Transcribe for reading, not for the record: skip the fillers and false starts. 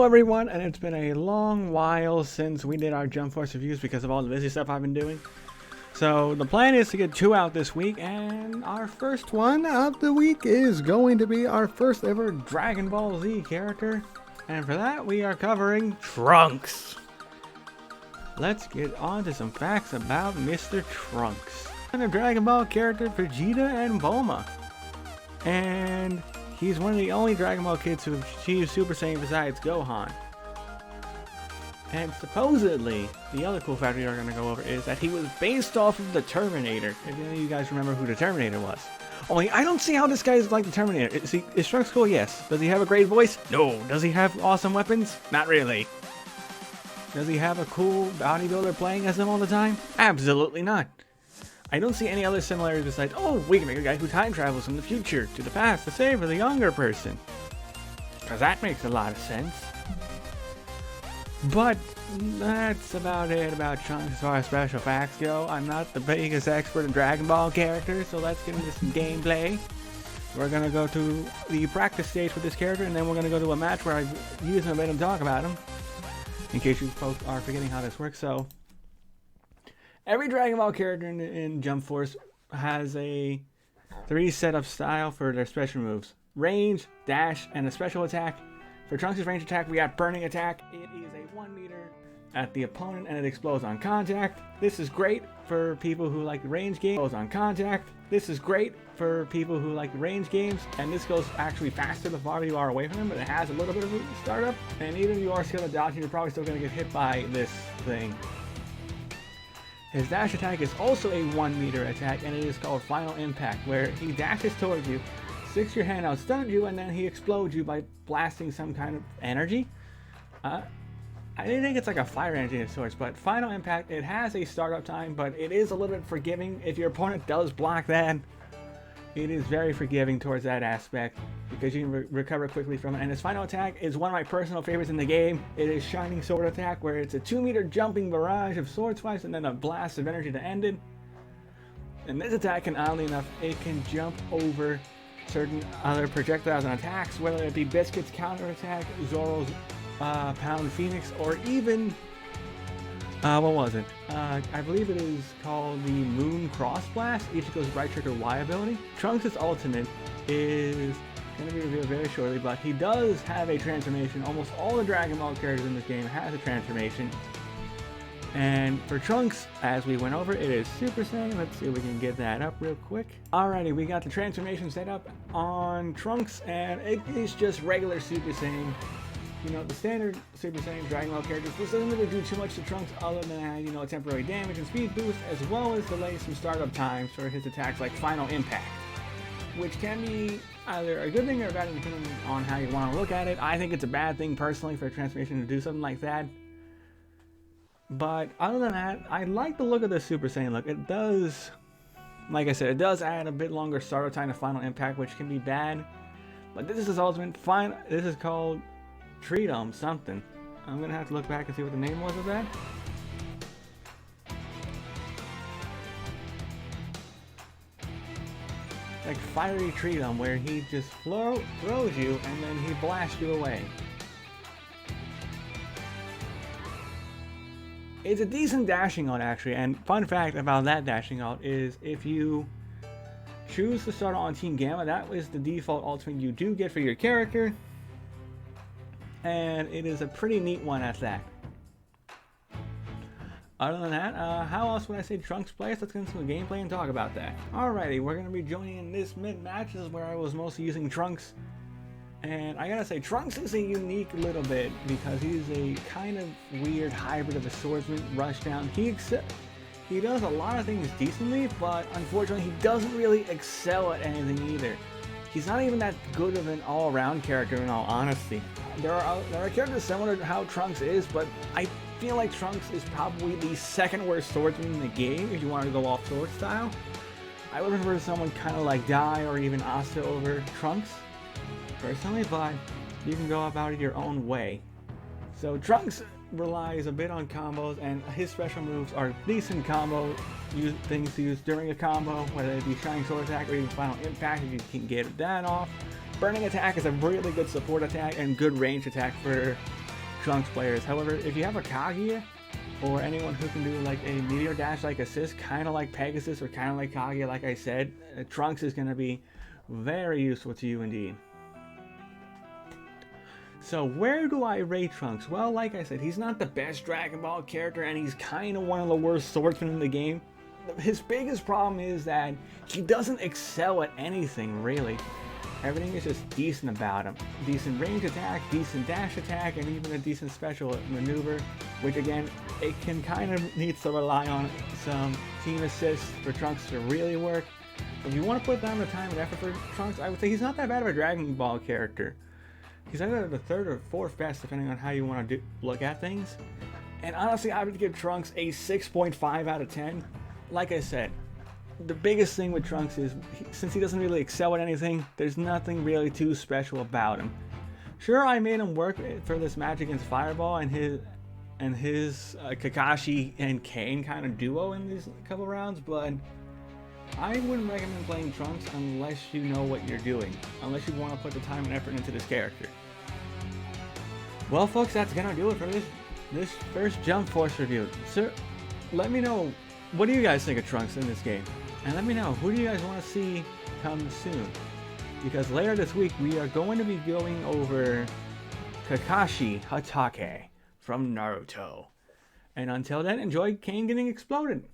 everyone, and it's been a long while since we did our Jump Force reviews because of all the busy stuff I've been doing. So the plan is to get 2 out this week, and our first one of the week is going to be our first ever Dragon Ball Z character. And for that, we are covering Trunks. Let's get on to some facts about Mr. Trunks. And a Dragon Ball character, Vegeta and Bulma. And he's one of the only Dragon Ball kids who have achieved Super Saiyan besides Gohan. And supposedly, the other cool fact we are going to go over is that he was based off of the Terminator. If any of you guys remember who the Terminator was. Only, I don't see how this guy is like the Terminator. Is Trunks cool? Yes. Does he have a great voice? No. Does he have awesome weapons? Not really. Does he have a cool bodybuilder playing as him all the time? Absolutely not. I don't see any other similarities besides, oh, we can make a guy who time travels from the future to the past to save the younger person. Because that makes a lot of sense. But that's about it about Trunks as far as special facts go. I'm not the biggest expert in Dragon Ball characters, so let's get into some gameplay. We're going to go to the practice stage for this character, and then we're going to go to a match where I use him a bit and talk about him. In case you folks are forgetting how this works, so... Every Dragon Ball character in Jump Force has a 3 setup style for their special moves. Range, dash, and a special attack. For Trunks' range attack, we got Burning Attack. It is a 1 meter at the opponent and it explodes on contact. This is great for people who like the range game. Explodes on contact. This is great for people who like the range games. And this goes actually faster the farther you are away from him, but it has a little bit of a startup. And even if you are skilled at dodging, you're probably still going to get hit by this thing. His dash attack is also a 1 meter attack, and it is called Final Impact, where he dashes towards you, sticks your hand out, stuns you, and then he explodes you by blasting some kind of energy. I didn't think it's like a fire energy of sorts, but Final Impact, it has a startup time, but it is a little bit forgiving. If your opponent does block that, it is very forgiving towards that aspect, because you can recover quickly from it. And his final attack is one of my personal favorites in the game. It is Shining Sword Attack, where it's a 2 meter jumping barrage of sword swipes and then a blast of energy to end it. And this attack can, oddly enough, it can jump over certain other projectiles and attacks, whether it be Biscuit's counter attack, Zoro's Pound Phoenix, or even what was it? I believe it is called the Moon Cross Blast. Each goes right trigger Y ability. Trunks' ultimate is going to be revealed very shortly, but he does have a transformation. Almost all the Dragon Ball characters in this game has a transformation. And for Trunks, as we went over, it is Super Saiyan. Let's see if we can get that up real quick. Alrighty, we got the transformation set up on Trunks, and it is just regular Super Saiyan. You know, the standard Super Saiyan Dragon Ball characters, this doesn't really do too much to Trunks other than, you know, temporary damage and speed boost, as well as delay some startup times for his attacks like Final Impact, which can be either a good thing or a bad thing depending on how you want to look at it. I think it's a bad thing personally for a transformation to do something like that. But other than that, I like the look of the Super Saiyan look. It does, like I said, it does add a bit longer startup time to Final Impact, which can be bad. But this is his ultimate. This is called Treedom something. I'm gonna have to look back and see what the name was of that. Like Fiery Treedom, where he just throws you and then he blasts you away. It's a decent dashing out actually, and fun fact about that dashing out is if you choose to start on Team Gamma, that is the default ultimate you do get for your character. And it is a pretty neat one at that. Other than that, how else would I say Trunks plays? Let's get into the gameplay and talk about that. Alrighty, we're going to be joining in this mid-match. This is where I was mostly using Trunks. And I gotta say, Trunks is a unique little bit because he's a kind of weird hybrid of a swordsman, rushdown. He does a lot of things decently, but unfortunately he doesn't really excel at anything either. He's not even that good of an all-around character in all honesty. There are characters similar to how Trunks is, but I feel like Trunks is probably the second worst swordsman in the game if you want to go off sword style. I would prefer someone kind of like Dai or even Asta over Trunks, personally, but you can go about it your own way. So Trunks relies a bit on combos, and his special moves are decent combo things to use during a combo, whether it be Shining Sword Attack or even Final Impact if you can get that off. Burning Attack is a really good support attack and good range attack for Trunks players. However, if you have a Kaguya, or anyone who can do like a Meteor Dash like assist, kind of like Pegasus or kind of like Kaguya, like I said, Trunks is going to be very useful to you indeed. So where do I rate Trunks? Well, like I said, he's not the best Dragon Ball character, and he's kind of one of the worst swordsmen in the game. His biggest problem is that he doesn't excel at anything, really. Everything is just decent about him. Decent range attack, decent dash attack, and even a decent special maneuver, which again, it can kind of needs to rely on some team assists for Trunks to really work. If you want to put down the time and effort for Trunks, I would say he's not that bad of a Dragon Ball character. He's either the third or fourth best, depending on how you want to look at things. And honestly, I would give Trunks a 6.5 out of 10. Like I said, the biggest thing with Trunks is, since he doesn't really excel at anything, there's nothing really too special about him. Sure, I made him work for this match against Fireball and his Kakashi and Kane kind of duo in these couple rounds, but I wouldn't recommend playing Trunks unless you know what you're doing, unless you want to put the time and effort into this character. Well, folks, that's gonna do it for this first Jump Force review. So, let me know, what do you guys think of Trunks in this game? And let me know, who do you guys want to see come soon? Because later this week, we are going to be going over Kakashi Hatake from Naruto. And until then, enjoy Kane getting exploded.